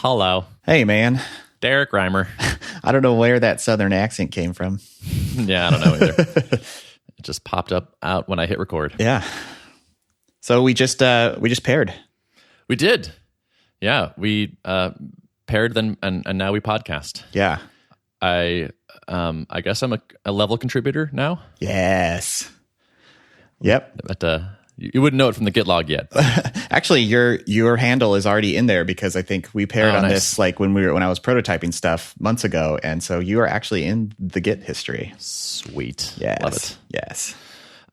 Hello. Hey, man. Derrick Reimer. I don't know where that southern accent came from. Yeah, I don't know either. It just popped up out when I hit record. Yeah. So we just paired. We did. Yeah, we paired then, and now we podcast. Yeah. I guess I'm a level contributor now. Yes. Yep. But you wouldn't know it from the Git log yet. Actually, your handle is already in there because I think we paired on nice. this like when I was prototyping stuff months ago, and so you are actually in the Git history. Sweet. Yes. Love it. Yes.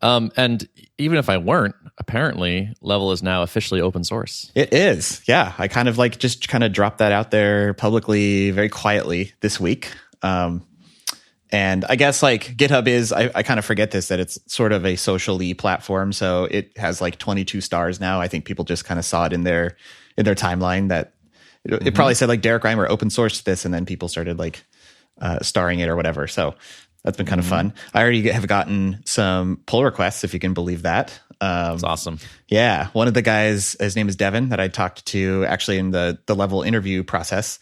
And even if I weren't, apparently Level is now officially open source. It is. Yeah. I kind of just dropped that out there publicly, very quietly this week. And I guess like GitHub is, I kind of forget this, that it's sort of a social-y platform. So it has like 22 stars now. I think people just kind of saw it in their timeline that it probably said like Derrick Reimer open sourced this, and then people started like starring it or whatever. So that's been kind of fun. I already have gotten some pull requests, if you can believe that. That's awesome. Yeah. One of the guys, his name is Devin, that I talked to actually in the Level interview process.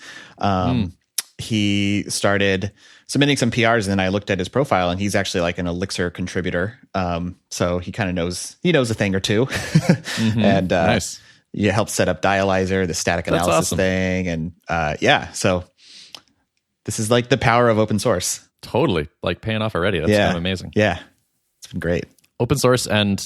He started submitting some PRs, and then I looked at his profile, and he's actually like an Elixir contributor. So he kind of knows a thing or two. And Nice. You helped set up Dialyzer, the static analysis awesome. thing. And yeah, so this is like the power of open source. Totally. Like paying off already. That's kind of amazing. Yeah. It's been great. Open source and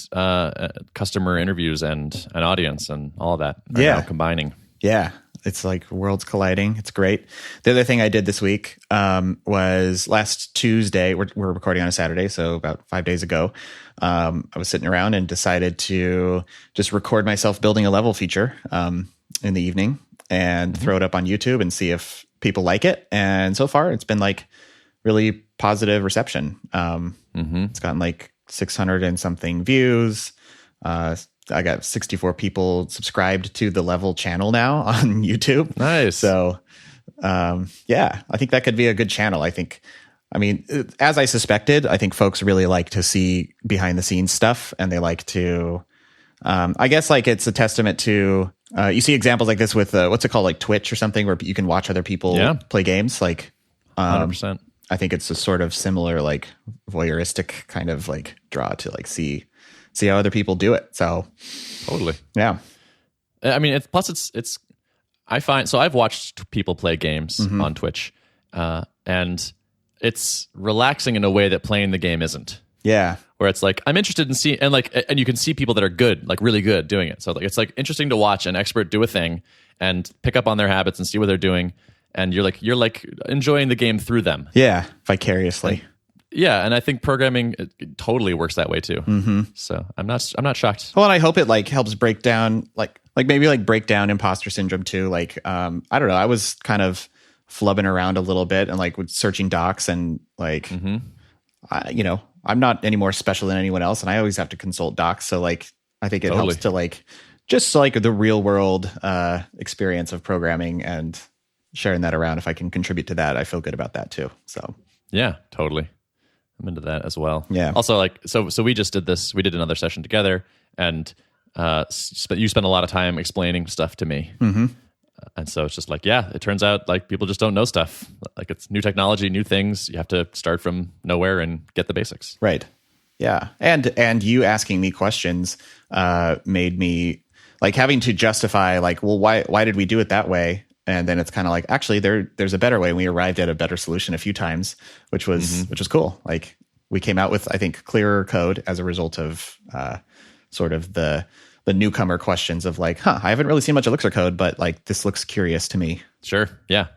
customer interviews and an audience and all of that are now combining. Yeah. It's like worlds colliding. It's great. The other thing I did this week was last Tuesday. We're recording on a Saturday, so about 5 days ago. I was sitting around and decided to just record myself building a level feature in the evening and throw it up on YouTube and see if people like it. And so far, it's been like really positive reception. It's gotten like 600 and something views. I got 64 people subscribed to the Level channel now on YouTube. Nice. So, yeah, I think that could be a good channel. I mean, as I suspected, I think folks really like to see behind the scenes stuff, and they like to, I guess like it's a testament to, you see examples like this with, what's it called? Like Twitch or something, where you can watch other people play games. Like, 100%. I think it's a sort of similar, like voyeuristic kind of like draw to like see how other people do it. So Totally. yeah. I mean, it's I find, so I've watched people play games on Twitch, and it's relaxing in a way that playing the game isn't. Yeah. Where it's like, I'm interested in seeing, and you can see people that are good, like really good doing it. So like, it's like interesting to watch an expert do a thing and pick up on their habits and see what they're doing. And you're like enjoying the game through them. Yeah. Vicariously. Yeah, and I think programming it totally works that way too. So I'm not shocked. Well, and I hope it like helps break down like maybe like break down imposter syndrome too. Like I don't know, I was kind of flubbing around a little bit and like with searching docs and like I'm not any more special than anyone else, and I always have to consult docs. So like I think it helps to like just like the real world experience of programming and sharing that around. If I can contribute to that, I feel good about that too. So yeah, totally. I'm into that as well. Yeah. Also, like, so we just did this. We did another session together, and you spent a lot of time explaining stuff to me. And so it's just like, yeah, it turns out like people just don't know stuff. Like it's new technology, new things. You have to start from nowhere and get the basics. Right. Yeah. And you asking me questions made me like having to justify like, well, why did we do it that way? And then it's kind of like, actually, there's a better way. And we arrived at a better solution a few times, which was cool. Like we came out with, I think, clearer code as a result of sort of the newcomer questions of like, I haven't really seen much Elixir code, but like this looks curious to me. Sure. Yeah.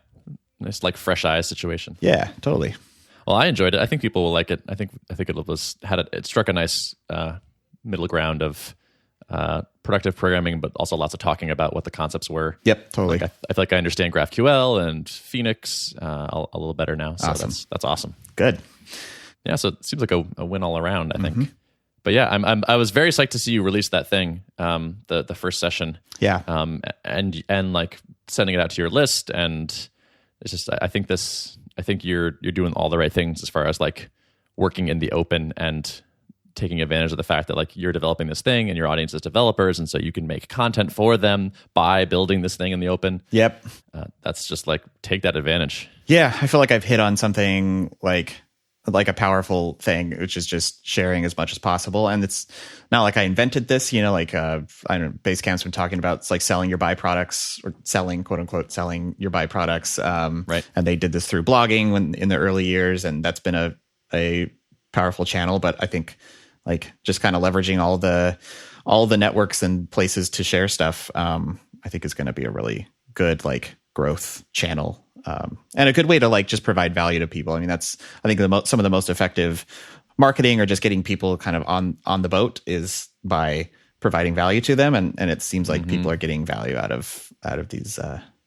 Nice like fresh eyes situation. Yeah, totally. Well, I enjoyed it. I think people will like it. I think it struck a nice middle ground of productive programming, but also lots of talking about what the concepts were. Yep, totally. Like I feel like I understand GraphQL and Phoenix a little better now. So awesome. That's awesome. Good. Yeah, so it seems like a win all around, I think. But yeah, I was very psyched to see you release that thing, the first session. Yeah. And like sending it out to your list, and it's just I think you're doing all the right things as far as like working in the open and taking advantage of the fact that like you're developing this thing and your audience is developers, and so you can make content for them by building this thing in the open. Yep. that's just like take that advantage. Yeah, I feel like I've hit on something like a powerful thing, which is just sharing as much as possible. And it's not like I invented this, like I don't know, Basecamp's been talking about, it's like selling your byproducts, or selling, quote unquote, selling your byproducts. Right. And they did this through blogging when in the early years, and that's been a powerful channel. But I think like just kind of leveraging all the networks and places to share stuff, I think is going to be a really good like growth channel. And a good way to like just provide value to people. I mean, that's, I think some of the most effective marketing or just getting people kind of on the boat is by providing value to them. And it seems like people are getting value out of these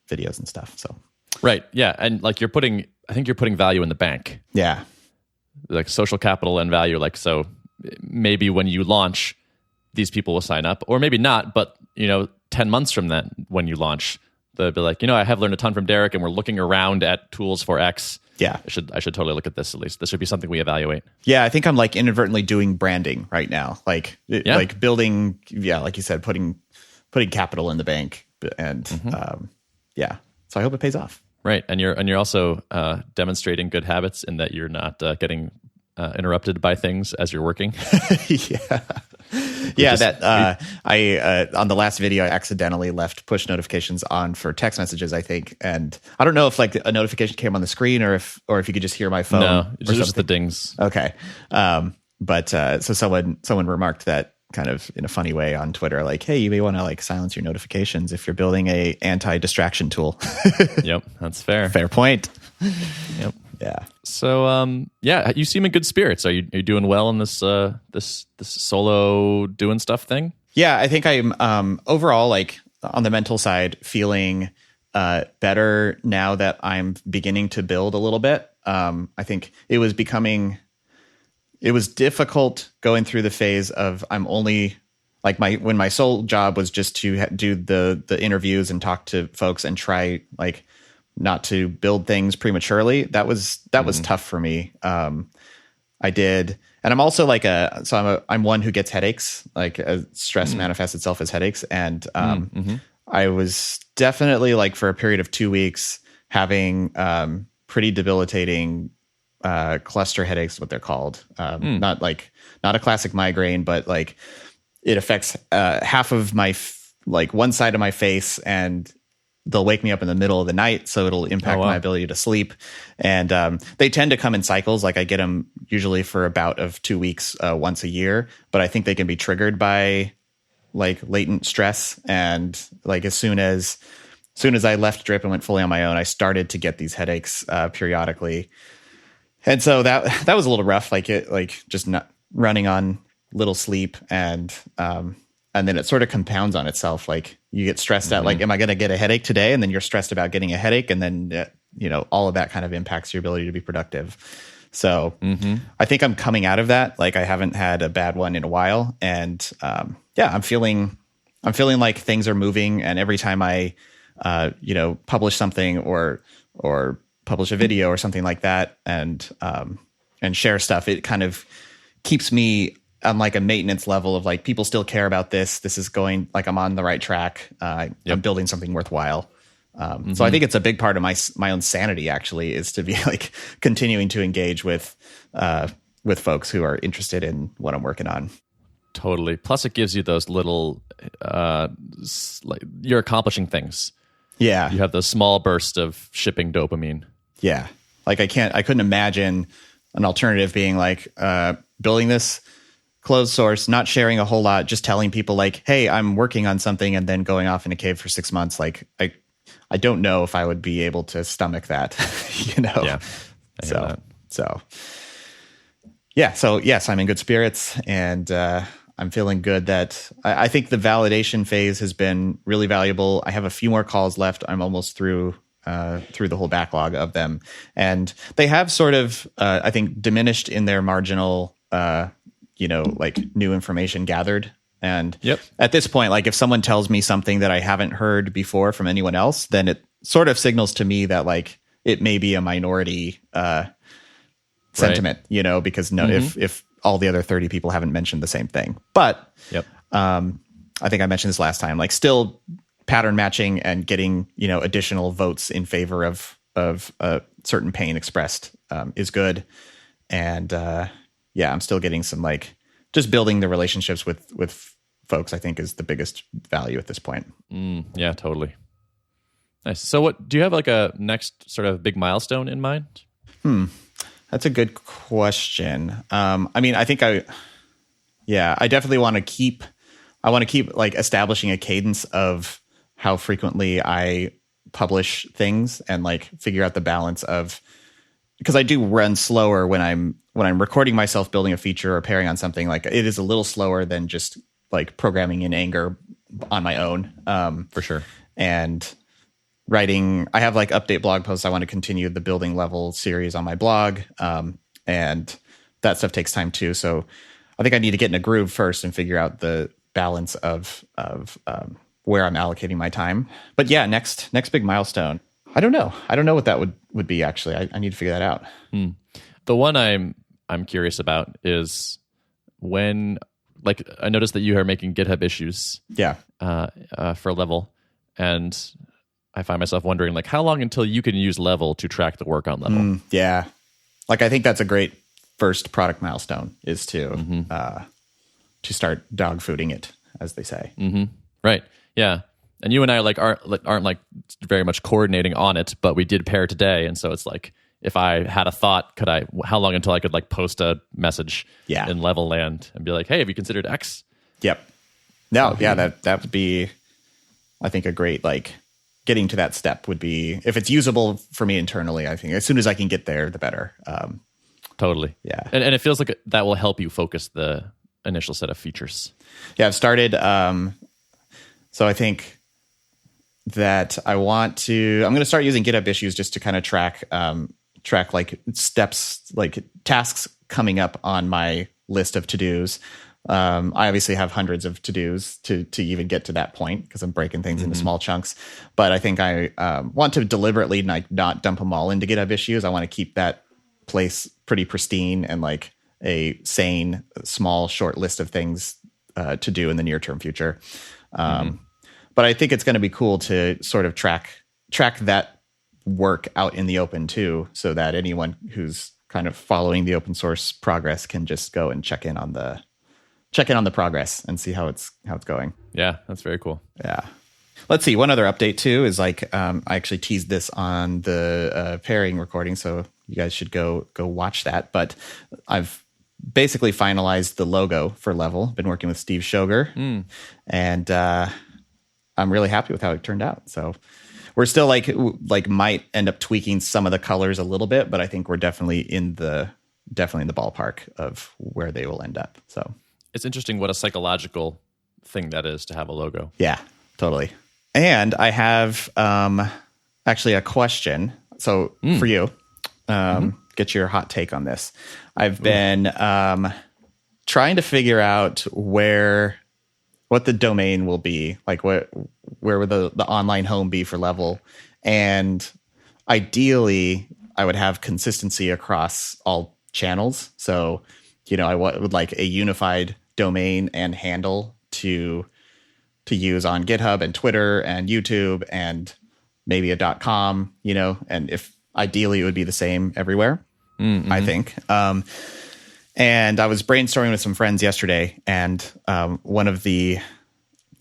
videos and stuff. So, right. Yeah. And like I think you're putting value in the bank. Yeah. Like social capital and value. Like, so maybe when you launch, these people will sign up, or maybe not, but 10 months from that, when you launch, they'll be like, I have learned a ton from Derrick, and we're looking around at tools for X. Yeah. I should totally look at this at least. This should be something we evaluate. Yeah, I think I'm like inadvertently doing branding right now. Like building, like you said, putting capital in the bank, and so I hope it pays off. Right. And you're also demonstrating good habits in that you're not getting interrupted by things as you're working. I on the last video, I accidentally left push notifications on for text messages, I think, and I don't know if like a notification came on the screen or if you could just hear my phone. No, it's just the dings. Okay, but so someone remarked that kind of in a funny way on Twitter, like, hey, you may want to like silence your notifications if you're building a anti-distraction tool. Yep, that's fair. Fair point. Yep. Yeah. So, you seem in good spirits. Are you doing well in this solo doing stuff thing? Yeah, I think I'm overall, like on the mental side, feeling better now that I'm beginning to build a little bit. I think it was difficult going through the phase of I'm only like when my sole job was just to do the interviews and talk to folks and try like not to build things prematurely. That was tough for me. I did. And I'm also like I'm one who gets headaches, like stress manifests itself as headaches. And I was definitely like for a period of 2 weeks having pretty debilitating cluster headaches, what they're called. Not a classic migraine, but like it affects half of my like one side of my face, and they'll wake me up in the middle of the night, so it'll impact my ability to sleep. And they tend to come in cycles. Like I get them usually for a bout of 2 weeks once a year, but I think they can be triggered by like latent stress. And like as soon as I left Drip and went fully on my own, I started to get these headaches periodically. And so that was a little rough, like just not running on little sleep, and then it sort of compounds on itself. Like you get stressed out, like, am I going to get a headache today? And then you're stressed about getting a headache. And then, all of that kind of impacts your ability to be productive. So I think I'm coming out of that. Like I haven't had a bad one in a while. And I'm feeling like things are moving. And every time I, publish something or publish a video or something like that and share stuff, it kind of keeps me on like a maintenance level of like, people still care about this. This is going like I'm on the right track. I'm building something worthwhile. So I think it's a big part of my own sanity actually is to be like continuing to engage with folks who are interested in what I'm working on. Totally. Plus it gives you those little, like you're accomplishing things. Yeah. You have the small burst of shipping dopamine. Yeah. Like I couldn't imagine an alternative being like building this closed source, not sharing a whole lot, just telling people like, hey, I'm working on something, and then going off in a cave for 6 months. Like I don't know if I would be able to stomach that, Yeah. So yes, I'm in good spirits, and I'm feeling good that I think the validation phase has been really valuable. I have a few more calls left. I'm almost through the whole backlog of them, and they have sort of, I think, diminished in their marginal, like new information gathered. And at this point, like if someone tells me something that I haven't heard before from anyone else, then it sort of signals to me that like it may be a minority sentiment, because if all the other 30 people haven't mentioned the same thing. But I think I mentioned this last time, like still pattern matching and getting, additional votes in favor of a certain pain expressed is good. And I'm still getting some just building the relationships with folks, I think, is the biggest value at this point. Yeah, totally. Nice. So do you have a next sort of big milestone in mind? That's a good question. I think I definitely want to keep establishing a cadence of how frequently I publish things and figure out the balance of, because I do run slower when I'm recording myself building a feature or pairing on something. It is a little slower than just programming in anger on my own. For sure. And writing, I have update blog posts. I want to continue the building level series on my blog. And that stuff takes time too. So I think I need to get in a groove first and figure out the balance of where I'm allocating my time. But yeah, next big milestone. I don't know what that would be actually. I need to figure that out. The one I'm curious about is when, I noticed that you are making GitHub issues. Yeah. For Level, and I find myself wondering how long until you can use Level to track the work on Level. Yeah. I think that's a great first product milestone is to start dog fooding it, as they say. Right. Yeah. And you and I aren't very much coordinating on it, but we did pair today, and so it's if I had a thought, how long until I could post a message in Level land and be hey, have you considered X? Yep. No, that would be, I think, a great getting to that step would be, if it's usable for me internally, I think as soon as I can get there, the better. Totally. Yeah. And it feels like that will help you focus the initial set of features. Yeah, I've started. So I think that I'm going to start using GitHub issues just to kind of track steps, tasks coming up on my list of to-dos. I obviously have hundreds of to-dos to even get to that point because I'm breaking things into small chunks. But I think I want to deliberately not dump them all into GitHub issues. I want to keep that place pretty pristine and a sane, small, short list of things to do in the near-term future. But I think it's going to be cool to sort of track that work out in the open too, so that anyone who's kind of following the open source progress can just go and check in on the progress and see how it's going. Yeah, that's very cool. Yeah. Let's see. One other update too is I actually teased this on the pairing recording, so you guys should go watch that. But I've basically finalized the logo for Level. Been working with Steve Shoger, and I'm really happy with how it turned out. So we're still might end up tweaking some of the colors a little bit, but I think we're definitely in the ballpark of where they will end up. So it's interesting what a psychological thing that is to have a logo. Yeah, totally. And I have actually a question. So for you, get your hot take on this. I've been trying to figure out what the domain will be, where would the online home be for Level, and ideally I would have consistency across all channels. So I would like a unified domain and handle to use on GitHub and Twitter and YouTube and maybe a .com, and if ideally it would be the same everywhere, I think. And I was brainstorming with some friends yesterday, and one of the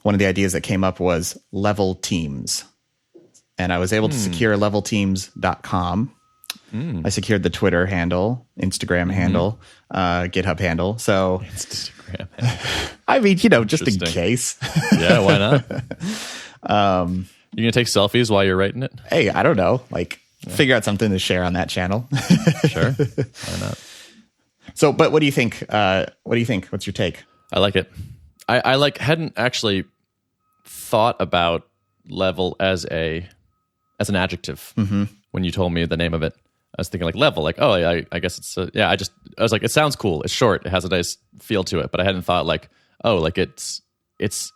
ideas that came up was Level Teams. And I was able to secure levelteams.com. I secured the Twitter handle, Instagram handle, GitHub handle. So Instagram. I mean, just in case. Yeah, why not? You gonna take selfies while you're writing it? Hey, I don't know. Figure out something to share on that channel. Sure. Why not? So, but what do you think? What's your take? I like it. I hadn't actually thought about Level as an adjective when you told me the name of it. I was thinking Level, I guess it's I was like, it sounds cool. It's short. It has a nice feel to it. But I hadn't thought it's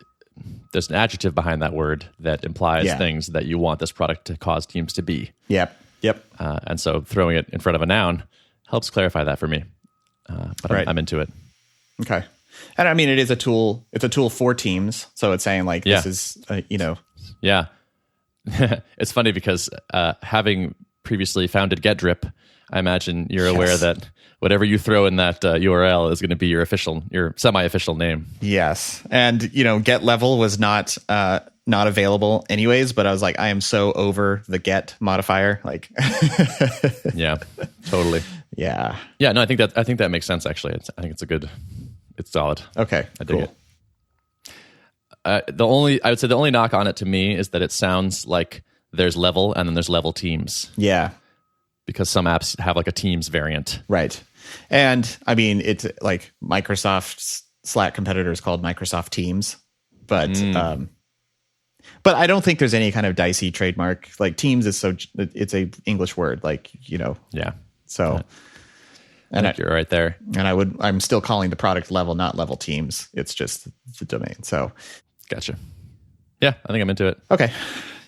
there's an adjective behind that word that implies things that you want this product to cause teams to be. Yep. And so throwing it in front of a noun helps clarify that for me. But right. I'm into it. Okay. And I mean, it is a tool. It's a tool for teams. So it's saying this is, Yeah. It's funny because having previously founded GetDrip, I imagine you're aware that whatever you throw in that URL is going to be your semi-official name. Yes. And, get level was not available anyways, but I was like, I am so over the get modifier. Like, yeah, totally. Yeah. Yeah. No, I think that makes sense. Actually, I think it's solid. Okay. I dig it. I would say the only knock on it to me is that it sounds like there's level and then there's level teams. Yeah. Because some apps have like a Teams variant. Right. And I mean, it's like Microsoft's Slack competitor is called Microsoft Teams, but I don't think there's any kind of dicey trademark. Like Teams is it's a English word, like, Yeah. So, and you're right there. And I'm still calling the product level, not level teams. It's just the domain. So, gotcha. Yeah, I think I'm into it. Okay.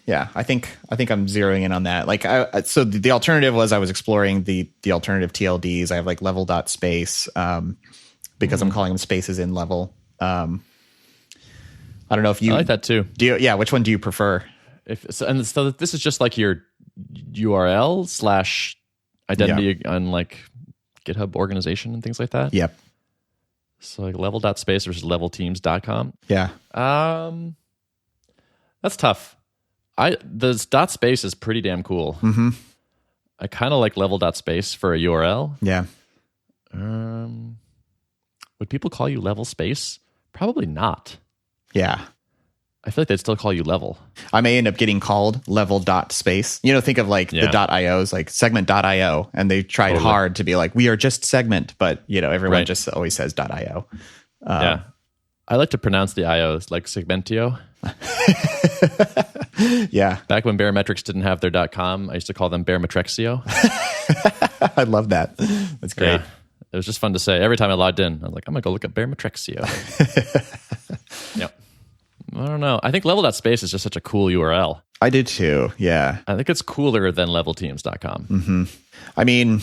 Yeah, I think I'm zeroing in on that. Like, so the alternative was I was exploring the alternative TLDs. I have like level.space because I'm calling them spaces in level. I don't know if you I like that too. Which one do you prefer? So this is just like your URL / identity on like GitHub organization and things like that. Yep. So like level.space versus levelteams.com. Yeah. That's tough. The .space is pretty damn cool. Mm-hmm. I kind of like level.space for a URL. Yeah. Would people call you level space? Probably not. Yeah. I feel like they'd still call you level. I may end up getting called level.space. Think of like the .ios, like segment.io, and they tried hard to be like, we are just segment, but everyone just always says .io. Yeah. I like to pronounce the IOs like segmentio. Yeah. Back when Barometrics didn't have their .com, I used to call them Barometrexio. I love that. That's great. Yeah. It was just fun to say. Every time I logged in, I was like, I'm going to go look at Barometrexio. Yep. I don't know. I think level.space is just such a cool URL. I did too. Yeah. I think it's cooler than levelteams.com. Mm-hmm. I mean,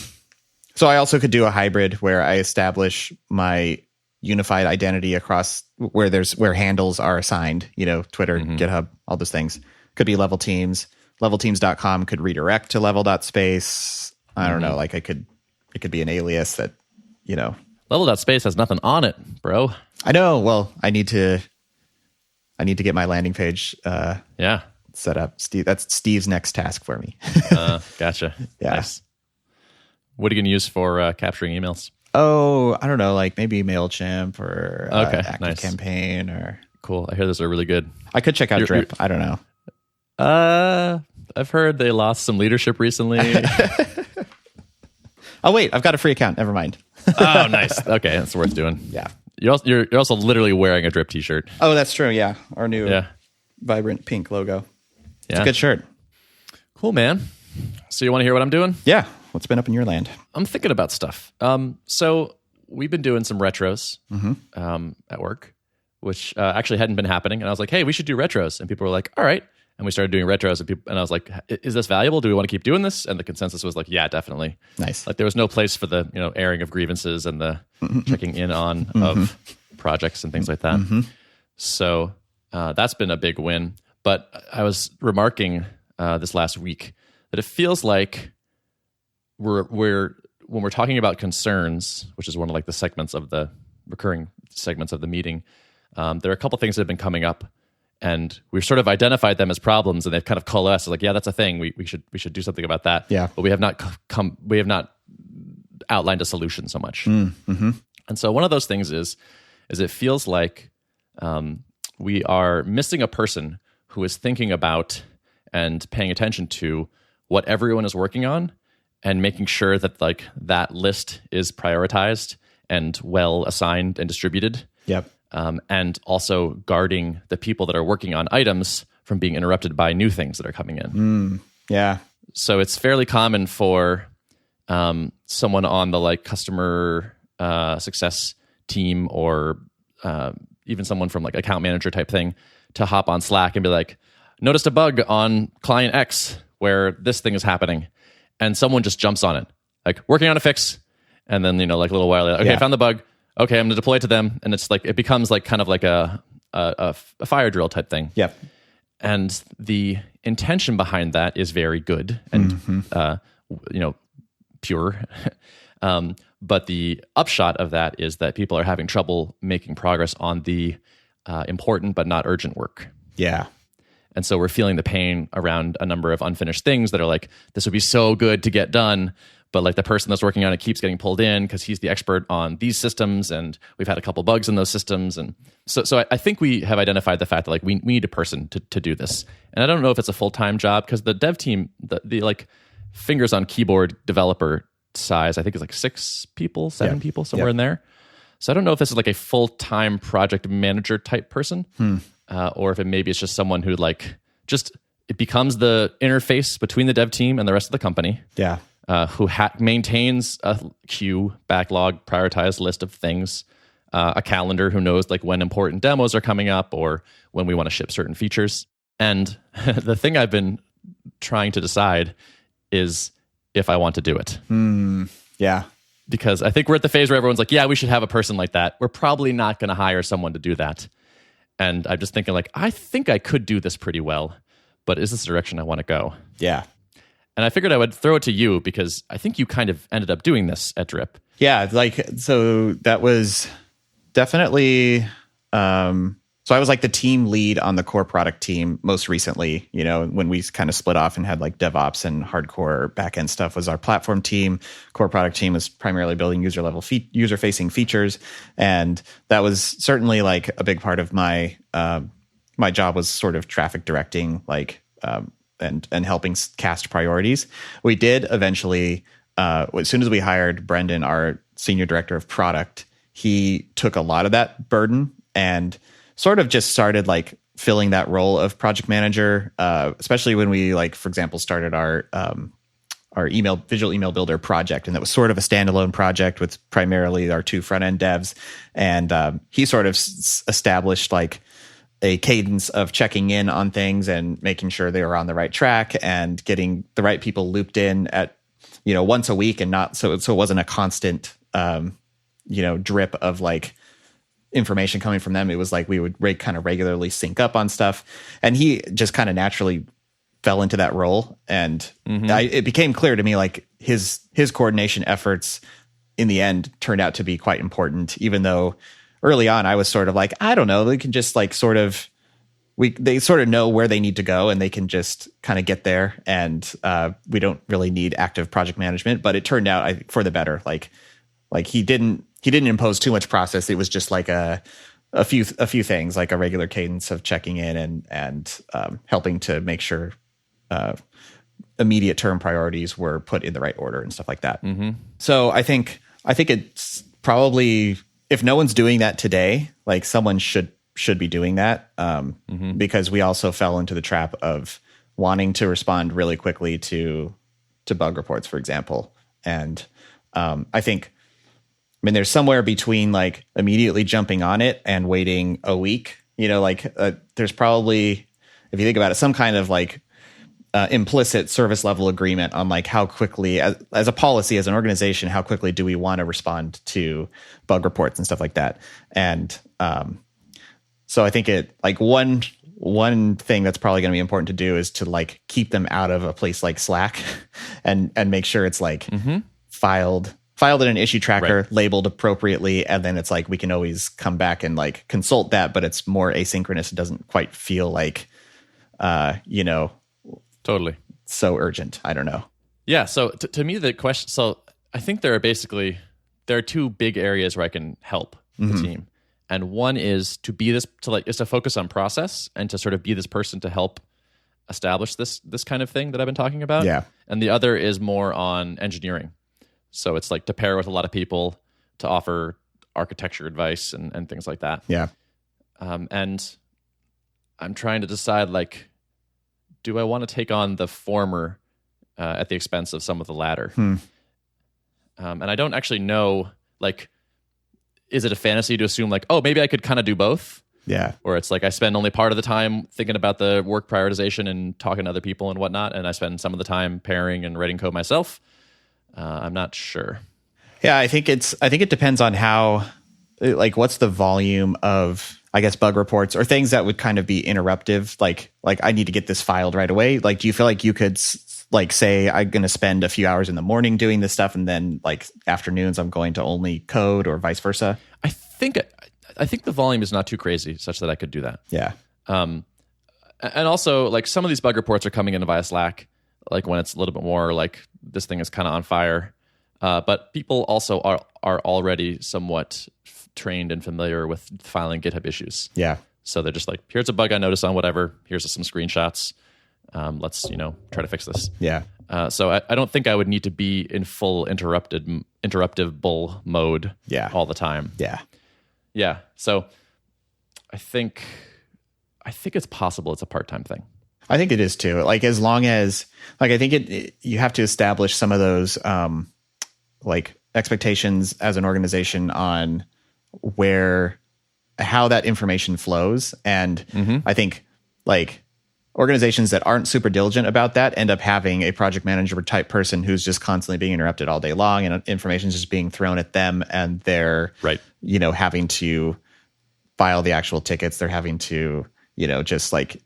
so I also could do a hybrid where I establish my unified identity across where handles are assigned, Twitter, GitHub, all those things. Could be level teams. Levelteams.com could redirect to level.space. I don't know. Like it could be an alias that, Level.space has nothing on it, bro. I know. Well, I need to get my landing page set up. That's Steve's next task for me. Gotcha. Yeah. Nice. What are you going to use for capturing emails? Oh, I don't know, like maybe MailChimp or ActiveCampaign or... Cool. I hear those are really good. I could check out Drip. I don't know. I've heard they lost some leadership recently. Oh, wait, I've got a free account. Never mind. Oh, nice. Okay, that's worth doing. Yeah. You're also literally wearing a Drip t-shirt. Oh, that's true. Yeah. Our new vibrant pink logo. It's a good shirt. Cool, man. So you want to hear what I'm doing? Yeah. What's been up in your land? I'm thinking about stuff. So we've been doing some retros at work, which actually hadn't been happening. And I was like, hey, we should do retros. And people were like, all right. And we started doing retros. And I was like, is this valuable? Do we want to keep doing this? And the consensus was like, yeah, definitely. Nice. Like there was no place for the airing of grievances and the checking in on of projects and things like that. So that's been a big win. But I was remarking this last week that it feels like we're when we're talking about concerns, which is one of like the segments of the recurring segments of the meeting, there are a couple things that have been coming up, and we've sort of identified them as problems, and they've kind of coalesced like, yeah, that's a thing. We should do something about that. Yeah, but we have not outlined a solution so much. And so one of those things is it feels like we are missing a person who is thinking about and paying attention to what everyone is working on, and making sure that like that list is prioritized and well assigned and distributed. Yep. And also guarding the people that are working on items from being interrupted by new things that are coming in. Yeah. So it's fairly common for someone on the like customer success team or even someone from like account manager type thing to hop on Slack and be like, noticed a bug on client X where this thing is happening. And someone just jumps on it, like working on a fix. And then, like a little while later, okay, I found the bug. Okay, I'm going to deploy it to them. And it's like, it becomes like kind of like a fire drill type thing. Yep. And the intention behind that is very good and pure. But the upshot of that is that people are having trouble making progress on the important but not urgent work. Yeah. And so we're feeling the pain around a number of unfinished things that are like, this would be so good to get done, but like the person that's working on it keeps getting pulled in because he's the expert on these systems, and we've had a couple bugs in those systems. And so I think we have identified the fact that like we need a person to do this. And I don't know if it's a full-time job, because the dev team, the like fingers on keyboard developer size, I think is like 6 people, 7 people, somewhere in there. So I don't know if this is like a full-time project manager type person, or if maybe it's just someone who like it becomes the interface between the dev team and the rest of the company. Yeah. Who maintains a queue, backlog, prioritized list of things, a calendar, who knows like when important demos are coming up or when we want to ship certain features. And the thing I've been trying to decide is if I want to do it. Yeah. Because I think we're at the phase where everyone's like, yeah, we should have a person like that. We're probably not going to hire someone to do that. And I'm just thinking like, I think I could do this pretty well, but is this the direction I want to go? Yeah. And I figured I would throw it to you because I think you kind of ended up doing this at Drip. Yeah, so that was definitely so I was like the team lead on the core product team most recently, when we kind of split off and had like DevOps and hardcore backend stuff was our platform team. Core product team was primarily building user facing features. And that was certainly like a big part of my job was sort of traffic directing, like, and helping cast priorities. We did eventually, as soon as we hired Brendan, our senior director of product, he took a lot of that burden and sort of just started like filling that role of project manager, especially when we like, for example, started our visual email builder project. And that was sort of a standalone project with primarily our 2 front-end devs. And he sort of established like a cadence of checking in on things and making sure they were on the right track and getting the right people looped in at, once a week, and not so it wasn't a constant, drip of like information coming from them. It was like we would kind of regularly sync up on stuff, and he just kind of naturally fell into that role. And it became clear to me like his coordination efforts in the end turned out to be quite important, even though early on I was sort of like, I don't know, they can just like they sort of know where they need to go and they can just kind of get there. And we don't really need active project management, but it turned out for the better. Like he didn't impose too much process. It was just like a few things, like a regular cadence of checking in and helping to make sure immediate term priorities were put in the right order and stuff like that. So I think it's probably, if no one's doing that today, like someone should be doing that, because we also fell into the trap of wanting to respond really quickly to bug reports, for example. And there's somewhere between like immediately jumping on it and waiting a week. There's probably, if you think about it, some kind of like implicit service level agreement on like how quickly, as a policy, as an organization, how quickly do we want to respond to bug reports and stuff like that. And so I think one thing that's probably going to be important to do is to like keep them out of a place like Slack and make sure it's like filed in an issue tracker, labeled appropriately, and then it's like we can always come back and like consult that, but it's more asynchronous. It doesn't quite feel like totally so urgent. I don't know. Yeah. So to me, the question. So I think there are 2 big areas where I can help the team, and one is to focus on process and to sort of be this person to help establish this kind of thing that I've been talking about. Yeah. And the other is more on engineering. So it's like to pair with a lot of people to offer architecture advice and things like that. Yeah. And I'm trying to decide, like, do I want to take on the former at the expense of some of the latter? And I don't actually know, like, is it a fantasy to assume like, oh, maybe I could kind of do both? Yeah. Or it's like I spend only part of the time thinking about the work prioritization and talking to other people and whatnot, and I spend some of the time pairing and writing code myself. I'm not sure. Yeah, I think it depends on how, like, what's the volume of I guess, bug reports or things that would kind of be interruptive, like I need to get this filed right away. Like, do you feel like you could like say I'm going to spend a few hours in the morning doing this stuff, and then like afternoons I'm going to only code, or vice versa? I think the volume is not too crazy, such that I could do that. Yeah. And also, like, some of these bug reports are coming in via Slack, like when it's a little bit more like this thing is kind of on fire. But people also are already somewhat trained and familiar with filing GitHub issues. Yeah. So they're just like, here's a bug I noticed on whatever. Here's some screenshots. Let's try to fix this. Yeah. So I don't think I would need to be in full interruptive bull mode. Yeah. All the time. Yeah. Yeah. So I think it's possible it's a part-time thing. I think it is too. Like, as long as, like, I think you have to establish some of those like expectations as an organization on how that information flows. And I think like organizations that aren't super diligent about that end up having a project manager type person who's just constantly being interrupted all day long, and information is just being thrown at them, and they're having to file the actual tickets. They're having to just like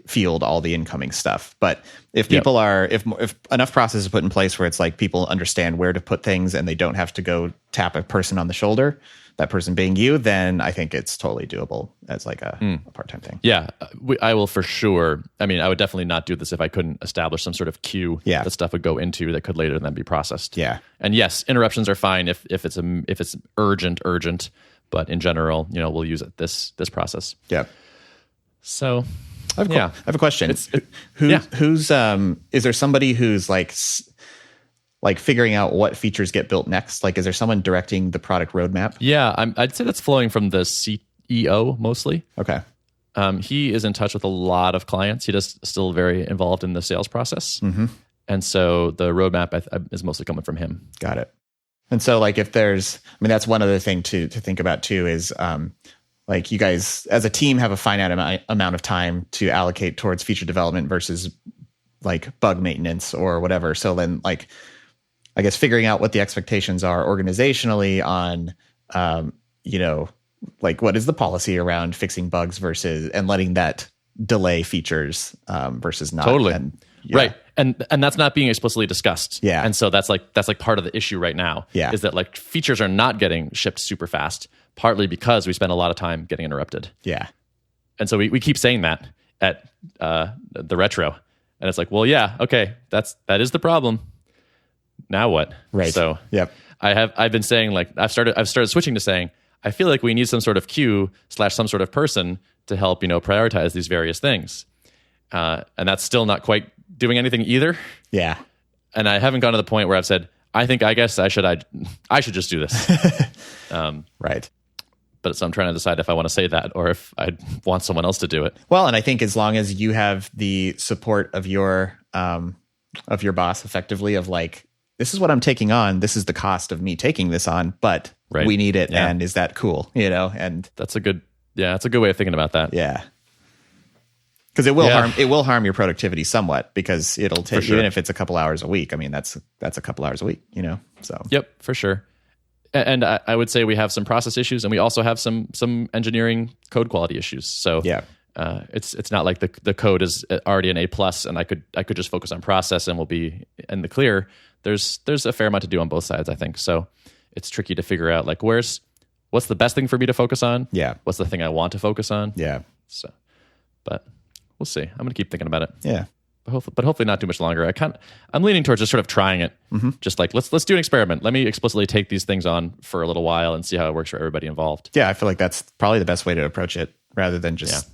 field all the incoming stuff. But if people if enough process is put in place where it's like people understand where to put things and they don't have to go tap a person on the shoulder, that person being you, then I think it's totally doable as like a part-time thing. Yeah, I will for sure. I mean, I would definitely not do this if I couldn't establish some sort of queue that stuff would go into that could later then be processed. Yeah. And yes, interruptions are fine if it's urgent, but in general, we'll use it this process. Yeah. So I have a question. Who's is there somebody who's like figuring out what features get built next? Like, is there someone directing the product roadmap? Yeah, I'd say that's flowing from the CEO mostly. Okay. He is in touch with a lot of clients. He is still very involved in the sales process. Mm-hmm. And so the roadmap is mostly coming from him. Got it. And so like if there's, that's one other thing to think about too is like you guys as a team have a finite amount of time to allocate towards feature development versus like bug maintenance or whatever. So then like, I guess figuring out what the expectations are organizationally on, like what is the policy around fixing bugs versus and letting that delay features versus not. Totally. Right. And that's not being explicitly discussed. Yeah. And so that's like part of the issue right now. Yeah. Is that like features are not getting shipped super fast, partly because we spend a lot of time getting interrupted. Yeah. And so we keep saying that at the retro. And it's like, well, yeah, okay, that is the problem. Now what? Right. So I've been saying like I've started switching to saying I feel like we need some sort of queue / some sort of person to help prioritize these various things, and that's still not quite doing anything either. Yeah. And I haven't gone to the point where I've said I guess I should just do this. Right. But so I'm trying to decide if I want to say that or if I want someone else to do it. Well, and I think as long as you have the support of your boss effectively of like, this is what I'm taking on. This is the cost of me taking this on, but we need it. Yeah. And is that cool? And that's a good way of thinking about that. Yeah. Because it will harm your productivity somewhat because it'll take, even if it's a couple hours a week. That's a couple hours a week, so. Yep, for sure. And I would say we have some process issues and we also have some engineering code quality issues. So it's not like the code is already an A+ and I could just focus on process and we'll be in the clear. There's a fair amount to do on both sides, I think. So it's tricky to figure out like what's the best thing for me to focus on? Yeah. What's the thing I want to focus on? Yeah. So, but we'll see. I'm going to keep thinking about it. Yeah. But hopefully not too much longer. I'm leaning towards just sort of trying it. Mm-hmm. Just like let's do an experiment. Let me explicitly take these things on for a little while and see how it works for everybody involved. Yeah, I feel like that's probably the best way to approach it rather than just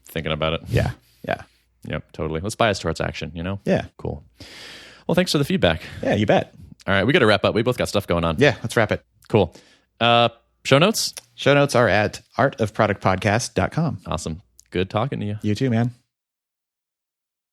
thinking about it. Yeah. Yeah. Yep, totally. Let's bias towards action, Yeah. Cool. Well, thanks for the feedback. Yeah, you bet. All right, we got to wrap up. We both got stuff going on. Yeah, let's wrap it. Cool. Show notes? Show notes are at artofproductpodcast.com. Awesome. Good talking to you. You too, man.